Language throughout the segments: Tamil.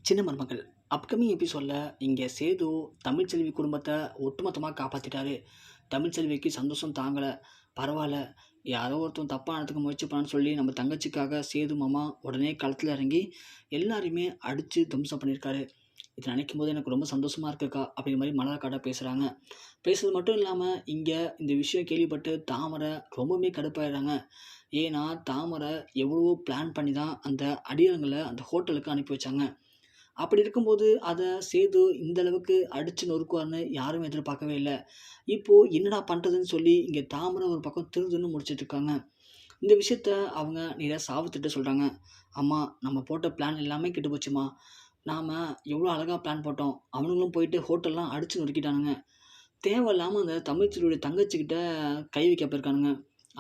சின்ன மருமகள் அப்கமிங் எபிசோடில் இங்கே சேது தமிழ்ச்செல்வி குடும்பத்தை ஒட்டுமொத்தமாக காப்பாற்றிட்டாரு. தமிழ்ச்செல்விக்கு சந்தோஷம் தாங்கலை. பரவாயில்ல, யாரோ ஒருத்தன் தப்பானதுக்கு முயற்சி பண்ணான்னு சொல்லி நம்ம தங்கச்சிக்காக சேது மாமா உடனே களத்தில் இறங்கி எல்லாரையுமே அடித்து தும்சம் பண்ணியிருக்காரு. இது நினைக்கும் போது எனக்கு ரொம்ப சந்தோஷமாக இருக்குக்கா அப்படிங்கிற மாதிரி மலர்காட்டா பேசுகிறாங்க. பேசுறது மட்டும் இல்லாமல் இங்கே இந்த விஷயம் கேள்விப்பட்டு தாமரை ரொம்பவுமே கடுப்பாயிடுறாங்க. ஏன்னா தாமரை எவ்வளவோ பிளான் பண்ணி தான் அந்த அடியாளங்களை அந்த ஹோட்டலுக்கு அனுப்பி வச்சாங்க. அப்படி இருக்கும்போது அதை சேது இந்த அளவுக்கு அடித்து நொறுக்குவார்னு யாரும் எதிர்பார்க்கவே இல்லை. இப்போது என்னடா பண்ணுறதுன்னு சொல்லி இங்கே தாமரை ஒரு பக்கம் திருதுன்னு முடிச்சிட்டு இருக்காங்க. இந்த விஷயத்த அவங்க நேராக சாவித்திட்ட சொல்கிறாங்க. அம்மா, நம்ம போட்ட பிளான் எல்லாமே கெட்டு போச்சுமா. நாம் எவ்வளோ அழகாக பிளான் போட்டோம், அவனுங்களும் போயிட்டு ஹோட்டல்லாம் அடித்து நொறுக்கிட்டானுங்க. தேவையில்லாமல் அந்த தமிழ்ச்சியுடைய தங்கச்சிக்கிட்ட கை வைக்க போயிருக்கானுங்க.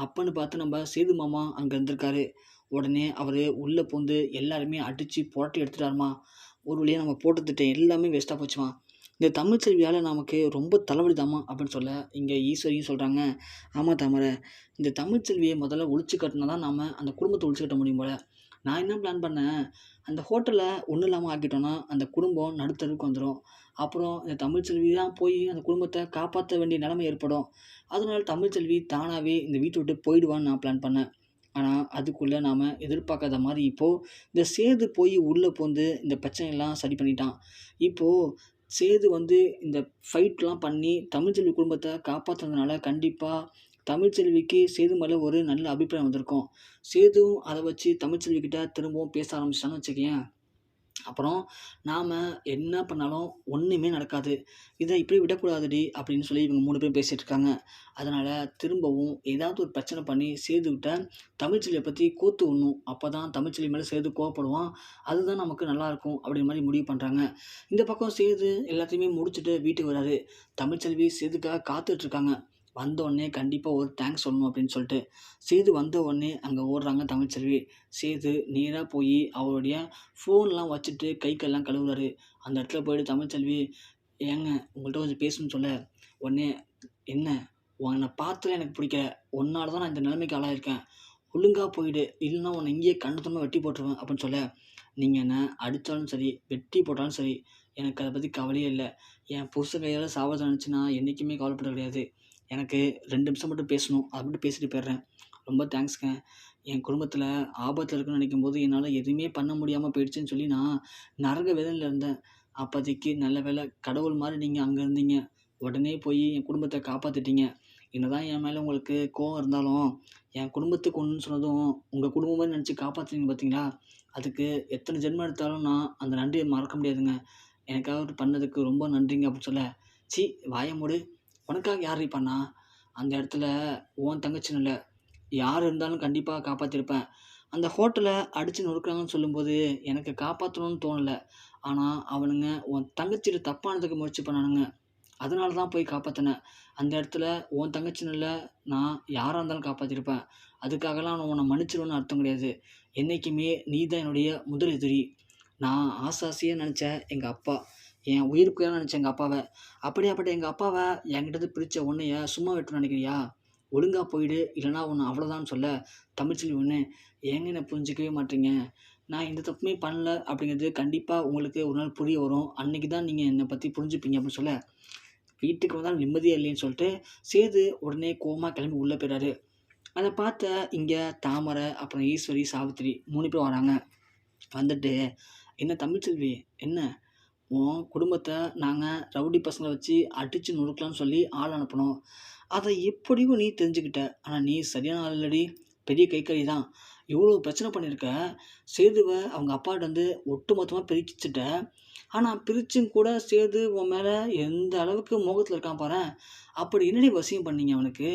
அப்பன்னு பார்த்து நம்ம சேது மாமா அங்கே இருந்திருக்காரு. உடனே அவர் உள்ளே பூந்து எல்லாருமே அடித்து புரட்டி எடுத்துட்டாருமா. ஒரு வழியாக நம்ம போட்ட திட்டம் எல்லாமே வேஸ்ட்டாக போச்சுமா. இந்த தமிழ்ச்செல்வியால் நமக்கு ரொம்ப தலைவலிதாம்மா அப்படின்னு சொல்ல இங்கே ஈஸ்வரியும் சொல்கிறாங்க. ஆமாம் தாமரை, இந்த தமிழ்ச்செல்வியை முதல்ல ஒழிச்சு கட்டினா தான் நாம் அந்த குடும்பத்தை ஒழிச்சு கட்ட முடியும் போல். நான் என்ன பிளான் பண்ணேன், அந்த ஹோட்டலை ஒன்றும் இல்லாமல் ஆக்கிட்டோன்னா அந்த குடும்பம் நடுத்தருக்கு வந்துடும். அப்புறம் இந்த தமிழ்ச்செல்வி தான் போய் அந்த குடும்பத்தை காப்பாற்ற வேண்டிய நிலைமை ஏற்படும். அதனால தமிழ்ச்செல்வி தானாகவே இந்த வீட்டை விட்டு போயிடுவான்னு நான் பிளான் பண்ணேன். ஆனால் அதுக்குள்ளே நாம் எதிர்பார்க்காத மாதிரி இப்போது இந்த சேது போய் உள்ளே பூந்து இந்த பிரச்சனையெல்லாம் சரி பண்ணிட்டான். இப்போது சேது இந்த ஃபைட்லாம் பண்ணி தமிழ்ச்செல்வி குடும்பத்தை காப்பாற்றுறதுனால கண்டிப்பாக தமிழ்ச்செல்விக்கு சேது மேலே ஒரு நல்ல அபிப்பிராயம் வந்திருக்கும். சேதுவும் அதை வச்சு தமிழ்ச்செல்விக்கிட்ட திரும்பவும் பேச ஆரம்பிச்சிட்டான்னு வச்சுக்கேன். அப்புறம் நாம் என்ன பண்ணாலும் ஒன்றுமே நடக்காது. இதை இப்படி விடக்கூடாதுடி அப்படின்னு சொல்லி இவங்க 3 பேரும் பேசிகிட்டு இருக்காங்க. அதனால் திரும்பவும் ஏதாவது ஒரு பிரச்சனை பண்ணி சேதுக்கிட்ட தமிழ்ச்செல்வியை பற்றி கோத்து விடணும். அப்போ தான் தமிழ்ச்செல்வி மேலே சேது கோவப்படுவான். அதுதான் நமக்கு நல்லாயிருக்கும் அப்படிங்கிற மாதிரி முடிவு பண்ணுறாங்க. இந்த பக்கம் சேது எல்லாத்தையுமே முடிச்சுட்டு வீட்டுக்கு வராரு. தமிழ்ச்செல்வி சேதுக்காக காத்துட்ருக்காங்க. வந்தோடனே கண்டிப்பாக ஒரு தேங்க்ஸ் சொல்லணும் அப்படின்னு சொல்லிட்டு சேது வந்த உடனே அங்கே ஓடுறாங்க தமிழ்ச்செல்வி. சேது நேராக போய் அவருடைய ஃபோன்லாம் வச்சுட்டு கை கால்லாம் கழுவுறாரு. அந்த இடத்துல போயிட்டு தமிழ்ச்செல்வி, ஏங்க உங்கள்கிட்ட கொஞ்சம் பேசணும்னு சொல்ல, உடனே என்ன உன்னை பார்த்துல எனக்கு பிடிக்கல, உன்னால தான் நான் இந்த நிலைமைக்கு ஆளாயிருக்கேன், ஒழுங்காக போயிடு, இல்லைன்னா உன்னை இங்கேயே கண்டத்தமாக வெட்டி போட்டுருவேன் அப்படின்னு சொல்ல, நீங்கள் என்ன அடித்தாலும் சரி வெட்டி போட்டாலும் சரி எனக்கு அதை பற்றி கவலையே இல்லை. என் புருஷன் கையால் சாவதை நினச்சி நான் என்றைக்குமே கவலைப்பட கிடையாது. எனக்கு 2 நிமிஷம் மட்டும் பேசணும், அதை மட்டும் பேசிட்டு போயிடுறேன். ரொம்ப தேங்க்ஸ்ங்க. என் குடும்பத்தில் ஆபத்தில் இருக்குன்னு நினைக்கும்போது என்னால் எதுவுமே பண்ண முடியாமல் போயிடுச்சுன்னு சொல்லி நான் நரக வேதனையில் இருந்தேன். அப்போதைக்கு நல்ல வேளை கடவுள் மாதிரி நீங்கள் அங்கே இருந்தீங்க. உடனே போய் என் குடும்பத்தை காப்பாற்றிட்டீங்க. என்னதான் என் மேலே உங்களுக்கு கோவம் இருந்தாலும் என் குடும்பத்துக்கு ஒன்றுன்னு சொன்னதும் உங்கள் குடும்பம் மாதிரி நினச்சி காப்பாற்றுறீங்க பார்த்தீங்களா, அதுக்கு எத்தனை ஜென்மம் எடுத்தாலும் நான் அந்த நன்றியை மறக்க முடியாதுங்க. எனக்காக பண்ணதுக்கு ரொம்ப நன்றிங்க அப்படின்னு சொல்ல, சி வாய மூடு, உனக்காக யார்ரி பண்ணா? அந்த இடத்துல உன் தங்கச்சின்னு இல்லை, யார் இருந்தாலும் கண்டிப்பாக காப்பாற்றிருப்பேன். அந்த ஹோட்டலை அடித்து நொறுக்குறாங்கன்னு சொல்லும்போது எனக்கு காப்பாற்றணும்னு தோணலை. ஆனால் அவனுங்க உன் தங்கச்சிட்ட தப்பானதுக்கு முயற்சி பண்ணானுங்க. அதனால தான் போய் காப்பாற்றினேன். அந்த இடத்துல உன் தங்கச்சின்னு இல்லை, நான் யாராக இருந்தாலும் காப்பாற்றிருப்பேன். அதுக்காகலாம் நான் உன்னை மன்னிச்சிடுவேன்னு அர்த்தம் கிடையாது. என்றைக்குமே நீ தான் என்னுடைய முதல் எதிரி. நான் ஆசையாக நினச்ச எங்கள் அப்பா, என் உயிருக்குயிராக நினச்ச எங்கள் அப்பாவை, அப்படியாப்பட்ட எங்கள் அப்பாவை என்கிட்டருந்து பிரித்த உன்னைய சும்மா விட்டுருன்னு நினைக்கிறியா? ஒழுங்காக போயிடு, இல்லைனா உன்னை அவ்வளோதான்னு சொல்ல, தமிழ்ச்செல்வி ஒன்று, ஏங்க என்னை புரிஞ்சிக்கவே மாட்டீங்க, நான் எந்த தப்புமே பண்ணல அப்படிங்கிறது கண்டிப்பாக உங்களுக்கு ஒரு நாள் புரிய வரும். அன்றைக்கி தான் நீங்கள் என்னை பற்றி புரிஞ்சுப்பீங்க அப்படின்னு சொல்ல, வீட்டுக்கு வந்தாலும் நிம்மதியாக இல்லைன்னு சொல்லிட்டு சேது உடனே கோவமாக கிளம்பி உள்ளே போயிடாரு. அதை பார்த்த இங்கே தாமரை, அப்புறம் ஈஸ்வரி, சாவித்திரி 3 பேர் வராங்க. வந்துட்டு, என்ன தமிழ்ச்செல்வி, என்ன உன் குடும்பத்தை நாங்கள் ரவுடி பசங்களை வச்சு அடித்து நொறுக்கலான்னு சொல்லி ஆள் அனுப்பினோம். அதை எப்படியும் நீ தெரிஞ்சுக்கிட்ட. ஆனால் நீ சரியான ஆள் இல்லடி, பெரிய கைக்கறி தான். இவ்வளோ பிரச்சனை பண்ணியிருக்க. சேதுவை அவங்க அப்பாட்ட ஒட்டு மொத்தமாக பிரிச்சுட்ட. ஆனால் பிரிச்சும் கூட சேது உன் மேலே எந்த அளவுக்கு மோகத்தில் இருக்கான் பாரேன். அப்படி என்னடி வசியம் பண்ணீங்க அவனுக்கு?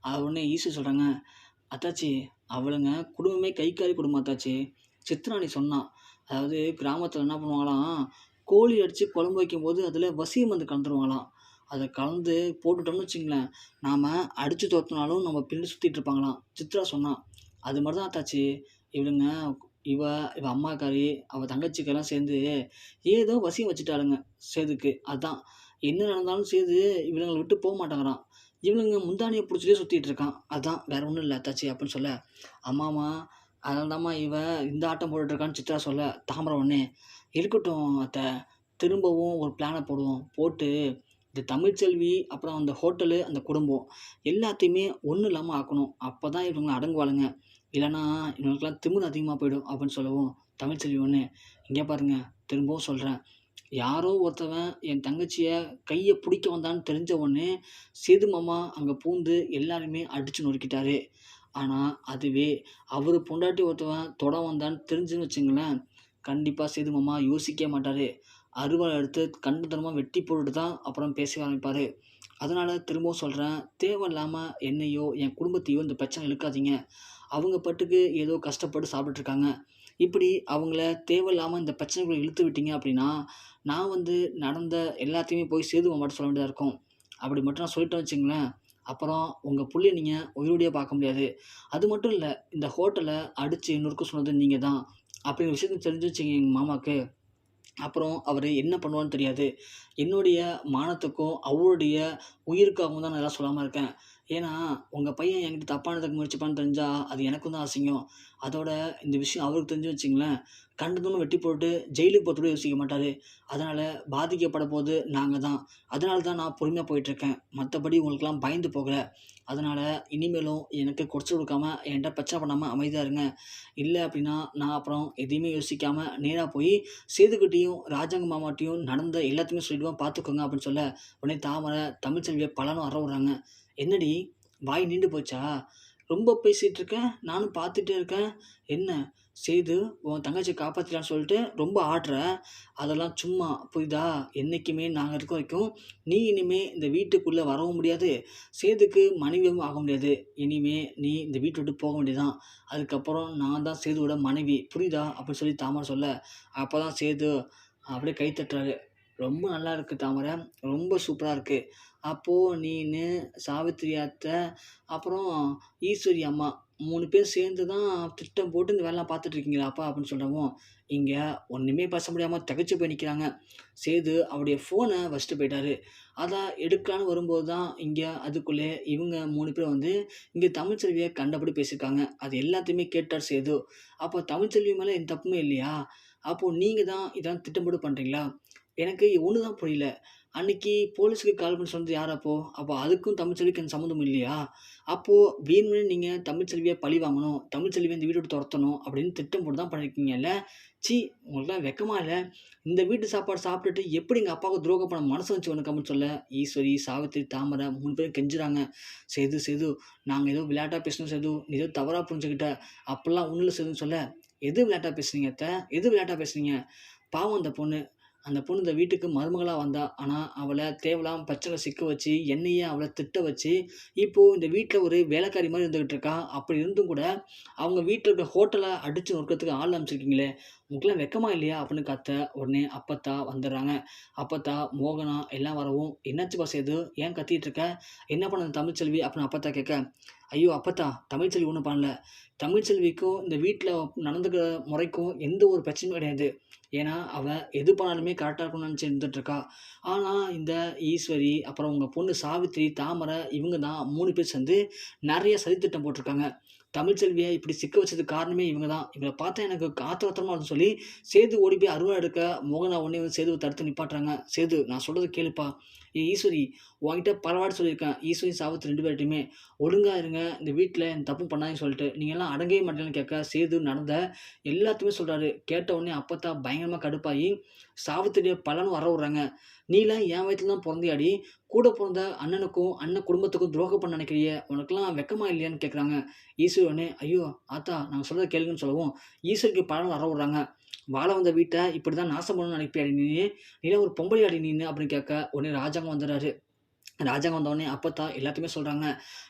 அது உடனே ஈஸி சொல்கிறாங்க, அத்தாச்சி அவளுங்க குடும்பமே கைக்காரி குடும்பம் அத்தாச்சி. சித்ராணி சொன்னான். அதாவது கிராமத்தில் என்ன பண்ணுவாங்களாம், கோழி அடித்து குழம்பு வைக்கும்போது அதில் வசியம் கலந்துருவாங்களாம். அதை கலந்து போட்டுட்டோம்னு வச்சுங்களேன், நாம் அடித்து துரத்துனாலும் நம்ம பின்னாடி சுற்றிட்டு இருப்பாங்களாம். சித்ரா சொன்னான். அது மாதிரி தான் ஆத்தாச்சி இவளுங்க. இவ இவ அம்மாக்காரி அவள் தங்கச்சிக்கெல்லாம் சேர்ந்து ஏதோ வசியம் வச்சுட்டாளுங்க சேதுக்கு. அதான் என்ன நடந்தாலும் சேது இவளுங்களை விட்டு போக மாட்டேங்கிறான். இவனுங்க முந்தானியை பிடிச்சிட்டே சுற்றிட்டு இருக்கான். அதான் வேற ஒன்றும் இல்லை அத்தாச்சி அப்படின்னு சொல்ல, அம்மாமா அதனால தாம்மா இவ இந்த ஆட்டம் போட்டுட்ருக்கான்னு சித்ரா சொல்ல, தாமரை உடனே, "இருக்கட்டும் அத்தை, திரும்பவும் ஒரு பிளான போடுவோம். போட்டு இந்த தமிழ்ச்செல்வி, அப்புறம் அந்த ஹோட்டலு, அந்த குடும்பம் எல்லாத்தையுமே ஒண்ணும் இல்லாம ஆக்கணும். அப்பதான் இவங்க அடங்குவாளுங்க. இல்லன்னா இவங்களுக்கெல்லாம் திமிரு அதிகமா போயிடும்." அப்படின்னு சொல்லவும், தமிழ்ச்செல்வி ஒடனே, "இங்க பாருங்க, திரும்பவும் சொல்றேன். யாரோ ஒருத்தவன் என் தங்கச்சிய கைய புடிக்க வந்தான்னு தெரிஞ்ச உடனே, சேது மாமா அங்க பூந்து எல்லாரையுமே அடிச்சு நொறுக்கிட்டாரு. ஆனா, அதுவே அவரு பொண்டாட்டி ஒருத்தவன் தொட வந்தான்னு தெரிஞ்சுன்னு வச்சுங்களேன், கண்டிப்பா சேது மாமா யோசிக்கவே மாட்டாரு. அருவாள எடுத்து கண்டத்தனமா வெட்டி போட்டுட்டு தான் அப்புறம் பேசவே ஆரம்பிப்பாரு. அதனால திரும்பவும் சொல்றேன், தேவையில்லாம என்னையோ, என் குடும்பத்தையோ இந்த பிரச்சனை இழுக்காதீங்க. அவங்க பாட்டுக்கு ஏதோ கஷ்டப்பட்டு சாப்பிட்டுட்டு இருக்காங்க. இப்படி அவங்கள தேவையில்லாம இந்த பிரச்சனைக்குள்ள இழுத்து விட்டீங்க அப்படின்னா, நான் வந்து நடந்த எல்லாத்தையுமே போய் சேது மாமாட்ட சொல்ல வேண்டியதா இருக்கும். அப்படி மட்டும் நான் சொல்லிட்டேன்னு வச்சுக்கங்களேன், அப்புறம் உங்க புள்ளைய நீங்க உயிரோடயே பார்க்க முடியாது. அது மட்டும் இல்ல, இந்த ஹோட்டல அடிச்சு நொறுக்க சொன்னது நீங்க தான். அப்படிங்கிற விஷயத்த தெரிஞ்சுருச்சுங்க எங்க மாமாக்கு. அப்புறம் அவரு என்ன பண்ணுவாருன்னு தெரியாது. என்னுடைய மானத்துக்கும், அவருடைய உயிருக்காகவும் தான் நான் இதெல்லாம் சொல்லாம இருக்கேன். ஏன்னா, உங்க பையன் என்கிட்ட தப்பா நடந்துக்க முயற்சிப்பான்னு தெரிஞ்சா, அது எனக்கும் தான் அசிங்கம். அதோட இந்த விஷயம் அவருக்கு தெரிஞ்சுன்னு வச்சுக்கங்களேன், கண்டதும் வெட்டி போட்டு ஜெயிலுக்கு போறத கூட யோசிக்க மாட்டாரு. அதனால பாதிக்கப்பட போறது நாங்க தான். அதனால தான் நான் பொறுமையா போயிட்டுருக்கேன். மத்தபடி உங்களுக்கெல்லாம் பயந்து போகல. அதனால இனிமேலும் எனக்கு கொறச்சு கொடுக்காம, என்ட்ட பிரச்சனை பண்ணாம அமைதியா இருங்க. இல்ல அப்படின்னா, நான் அப்புறம் எதையுமே யோசிக்காம நேரா போய் சேதுகிட்டயும், ராஜாங்க மாமாட்டயும் நடந்த எல்லாத்தையுமே சொல்லிடுவேன் பார்த்துக்கோங்க அப்படின்னு சொல்ல, உடனே தாமரை தமிழ்ச்செல்விய பலரும் அற விடுறாங்க. "என்னடி வாய் நீண்டு போச்சா? ரொம்ப பேசிட்டு இருக்க, நானும் பார்த்துட்டே இருக்கேன். என்ன சேது உன் தங்கச்சிய காப்பாத்திட்டான்னு சொல்லிட்டு ரொம்ப ஆடுற. அதெல்லாம் சும்மா புரியுதா? என்னைக்குமே நாங்க இருக்க வரைக்கும், நீ இனிமே இந்த வீட்டுக்குள்ள வரவும் முடியாது. சேதுக்கு மனைவியாவும் ஆக முடியாது. இனிமே நீ இந்த வீட்ட விட்டு போக வேண்டியது தான். அதுக்கப்புறம் நான் தான் சேதுவோட மனைவி. புரியுதா?" அப்படின்னு சொல்லி தாமரை சொல்ல, அப்பதான் சேது அப்படியே கை தட்டுறாரு. "ரொம்ப நல்லா இருக்கு தாமரை. ரொம்ப சூப்பரா இருக்கு. அப்போ நீனு, சாவித்திரி அத்தை, அப்புறம் ஈஸ்வரி அம்மா 3 பேர் சேர்ந்து தான் திட்டம் போட்டு இந்த வேலைலாம் பார்த்துட்டு இருக்கீங்களாப்பா?" அப்படின்னு சொல்லவும், இங்க ஒண்ணுமே பேச முடியாம திகைச்சு போய் நிக்கிறாங்க. சேது அவருடைய ஃபோன வச்சுட்டு போயிட்டாரு. அத எடுக்கலான்னு வரும்போது தான், இங்க அதுக்குள்ளே இவங்க 3 பேரும் வந்து இங்க தமிழ்ச்செல்விய கண்டபடி பேசியிருக்காங்க. அது எல்லாத்தையுமே கேட்டார் சேது. அப்போ தமிழ்ச்செல்வி மேல எந்த தப்புமே இல்லையா? அப்போ நீங்க தான் இதெல்லாம் திட்டம் போட்டு பண்றீங்களா? எனக்கு ஒண்ணு தான் புரியல. அன்னைக்கு போலீஸ்க்கு கால் பண்ணி சொன்னது யார் அப்போ? அப்போ அதுக்கும் தமிழ்ச்செல்விக்கும் எந்த சம்மந்தமும் இல்லையா? அப்போ வேணும்னே நீங்க தமிழ்ச்செல்விய பழி வாங்கணும், தமிழ்ச்செல்விய இந்த வீட்ட விட்டு தொரத்தணும் அப்படின்னு திட்டம் போட்டு தான் பண்ணியிருக்கீங்கல்ல? ச்சீ! உங்களுக்கெல்லாம் வெட்கமா இல்ல? இந்த வீட்டு சாப்பாடு சாப்பிட்டுட்டு எப்படி எங்க அப்பாவுக்கு துரோகம் பண்ண மனசு வந்துச்சு உனக்கு அப்படின்னு சொல்ல, ஈஸ்வரி, சாவித்திரி, தாமரை 3 பேரும் கெஞ்சுறாங்க. "சேது, சேது நாங்க ஏதோ விளையாட்டா பேசினோம் சேது. நீ ஏதோ தவறா புரிஞ்சுக்கிட்ட. அப்படிலாம் ஒண்ணும் இல்ல சேதுன்னு" சொல்ல, "எது விளையாட்டா பேசுனீங்க அத்த? எது விளையாட்டா பேசுனீங்க? பாவம் அந்த பொண்ணு. அந்த பொண்ணு இந்த வீட்டுக்கு மருமகளா வந்தா. ஆனா, அவள தேவையில்லாம பிரச்சனைல சிக்க வச்சு, என்னையே அவள திட்ட வச்சு, இப்போ இந்த வீட்ல ஒரு வேலைக்காரி மாரி இருந்துகிட்டு இருக்கா. அப்படி இருந்தும் கூட, அவங்க வீட்ல இருக்க ஹோட்டல அடிச்சு நொறுக்கிறதுக்கு ஆள் அனுப்பிச்சிருக்கீங்களே! உங்களுக்கெல்லாம் வெட்கமா இல்லையா? அப்படின்னு கத்த, உடனே அப்பத்தா வந்துடுறாங்க. அப்பத்தா, மோகனா எல்லாம் வரவும், "என்னாச்சுப்பா சேது? ஏன் கத்திட்டு இருக்க? என்ன பண்ணது தமிழ்ச்செல்வி?" அப்படின்னு அப்பத்தா கேட்க, "ஐயோ! அப்பத்தா, தமிழ்ச்செல்வி ஒண்ணும் பண்ணல. தமிழ்ச்செல்விக்கும் இந்த வீட்ல நடந்துக்கிற முறைக்கும் எந்த ஒரு பிரச்சனையும் கிடையாது. ஏன்னா, அவ எது பண்ணாலுமே கரெக்ட்டா இருக்கணும்னு நெனச்சு இருந்துட்டு இருக்கா. ஆனா, இந்த ஈஸ்வரி, அப்புறம் உங்க பொண்ணு சாவித்திரி, தாமரை இவங்க தான் 3 பேர் சேர்ந்து நெறைய சதித்திட்டம் போட்டுருக்காங்க. தமிழ்ச்செல்விய இப்படி சிக்க வச்சதுக்கு காரணமே இவங்க தான். இவங்கள பார்த்தா எனக்கு ஆத்திர ஆத்திரமா வருதுன்னு சொல்லி, சேது ஓடி போய் அருவாள் எடுக்க, மோகனா உடனே வந்து சேதுவ தடுத்து நிப்பாட்டுறாங்க. "சேது, நான் சொல்றத கேளுப்பா. ஏய் ஈஸ்வரி, உன்கிட்ட பல வாட்டி சொல்லியிருக்கேன். ஈஸ்வரி, சாவித்திரி 2 பேர்ட்டயுமே. ஒழுங்கா இருங்க. இந்த வீட்ல எந்த தப்பும் பண்ணாதீங்கன்னு சொல்லிட்டு. நீங்கலாம் அடங்கவே மாட்டீங்களான்னு" கேட்க, சேது நடந்த எல்லாத்தையுமே சொல்றாரு. கேட்ட உடனே அப்பத்தா பயங்கரமா கடுப்பாயி, சாவித்திரிய பலன்னு வர விடுறாங்க. "நீலாம் என் வயித்துல தான் பொறந்தியாடி? கூட பொறந்த அண்ணனுக்கும், அண்ணன் குடும்பத்துக்கும் துரோகம் பண்ண நினைக்கிறியே! உனக்கெல்லாம் வெட்கமா இல்லையான்னு?" கேட்குறாங்க. ஈஸ்வரி உடனே, "ஐயோ! ஆத்தா நாங்க சொல்றத கேளுங்கன்னு" சொல்லவும், ஈஸ்வரிக்கு பலன்னு வர விடுறாங்க. "வாழ வந்த வீட்ட இப்படிதான் நாசம் பண்ணணும்னு நினைப்பியாடி நீனு? நீலாம் ஒரு பொம்பளையாடி நீனு?" அப்படின்னு கேட்க, உடனே ராஜாங்கம் வந்துடுறாரு. ராஜாங்க வந்தவுடனே அப்பத்தா எல்லாத்தையுமே சொல்றாங்க.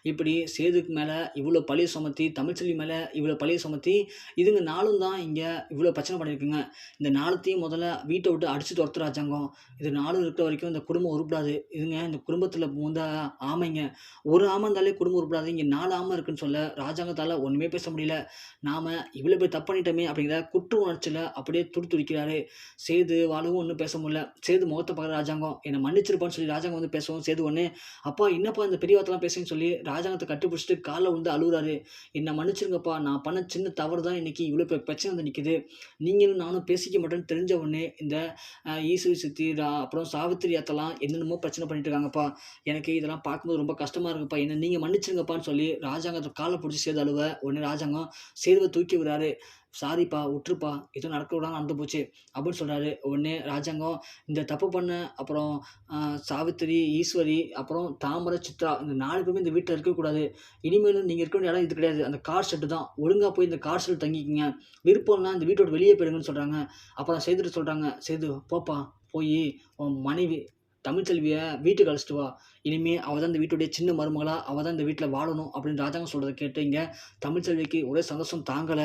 இப்படி சேதுக்கு மேல இவ்ளோ பழிய சுமத்தி, தமிழ்ச்செல்வி மேல இவ்ளோ பழிய சுமத்தி, இதுங்க 4ம் தான் இங்க இவ்ளோ பிரச்சனை பண்ணியிருக்குங்க. இந்த 4த்தையும் முதல்ல வீட்ட விட்டு அடிச்சு தொரத்து ராஜாங்கம். இது 4 இருக்கிற வரைக்கும் இந்த குடும்பம் உருப்படாது. இதுங்க இந்த குடும்பத்தில புகுந்த ஆமைங்க. ஒரு ஆம இருந்தாலே குடும்பம் உருப்படாது. இங்க 4 ஆம இருக்குன்னு சொல்ல, ராஜாங்கத்தால ஒண்ணுமே பேச முடியல. நாம இவ்வளோ பெரிய தப்பு பண்ணிட்டோமே அப்படிங்கிற குற்ற உணர்ச்சியில அப்படியே துடிதுடிக்கிறாரு. சேது வாழவும் ஒண்ணும் பேச முடியல. சேது முகத்த பார்க்குற ராஜாங்கம், என்ன மன்னிச்சிருப்பான்னு சொல்லி ராஜாங்கம் வந்து பேசவும், சேது உடனே, "அப்பா என்னப்பா இந்த பெரிய வார்த்தைலாம் பேசுறீங்கன்னு" சொல்லி ராஜாங்கத்த கட்டிப்பிடிச்சுட்டு கால்ல விழுந்து அழுவுறாரு. "என்ன மன்னிச்சிருங்கப்பா. நான் பண்ண சின்ன தவறு தான் இன்னைக்கு இவ்வளோ பிரச்சனை வந்து நிக்குது. நீங்களும் நானும் பேசிக்க மாட்டோம்ன்னு தெரிஞ்ச உடனே இந்த ஈஸ்வரி சித்தி, அப்புறம் சாவித்திரி அத்தலாம் என்னென்னமோ பிரச்சனை பண்ணிட்டு இருக்காங்கப்பா. எனக்கு இதெல்லாம் பார்க்கும்போது ரொம்ப கஷ்டமா இருக்குப்பா. என்ன நீங்க மன்னிச்சிருங்கப்பான்னு" சொல்லி ராஜாங்கத்த கால புடிச்சு சேது அழுவ, உடனே ராஜாங்கம் சேதுவ தூக்கி விடுறாரு. "சாரிப்பா, விட்டுருப்பா. ஏதோ நடக்க விடாம நடந்து போச்சு" அப்படின்னு சொல்றாரு. உடனே ராஜாங்கம் இந்த தப்பு பண்ண அப்புறம் அ சாவித்திரி, ஈஸ்வரி, அப்புறம் தாமரை, சித்ரா இந்த 4 பேருமே இந்த வீட்ல இருக்கக்கூடாது. இனிமேலும் நீங்க இருக்க வேண்டிய இடம் இது கிடையாது. அந்த கார் ஷெட்டு தான். ஒழுங்கா போய் இந்த கார் ஷெட்ல தங்கிக்கங்க. விருப்பம்னா இந்த வீட்ட விட்டு வெளிய போயிடுங்கன்னு சொல்றாங்க. அப்புறம் சேதுட்ட சொல்றாங்க, "சேது போப்பா. போயி உன் மனைவி தமிழ்ச்செல்விய வீட்டுக்கு அழைச்சிட்டு வா. இனிமே அவ தான் இந்த வீட்டுடைய சின்ன மருமகளா, அவ தான் இந்த வீட்ல வாழணும்" அப்படின்னு ராஜாங்கம் சொல்றத கேட்டு இங்க தமிழ்ச்செல்விக்கு ஒரே சந்தோஷம் தாங்கல.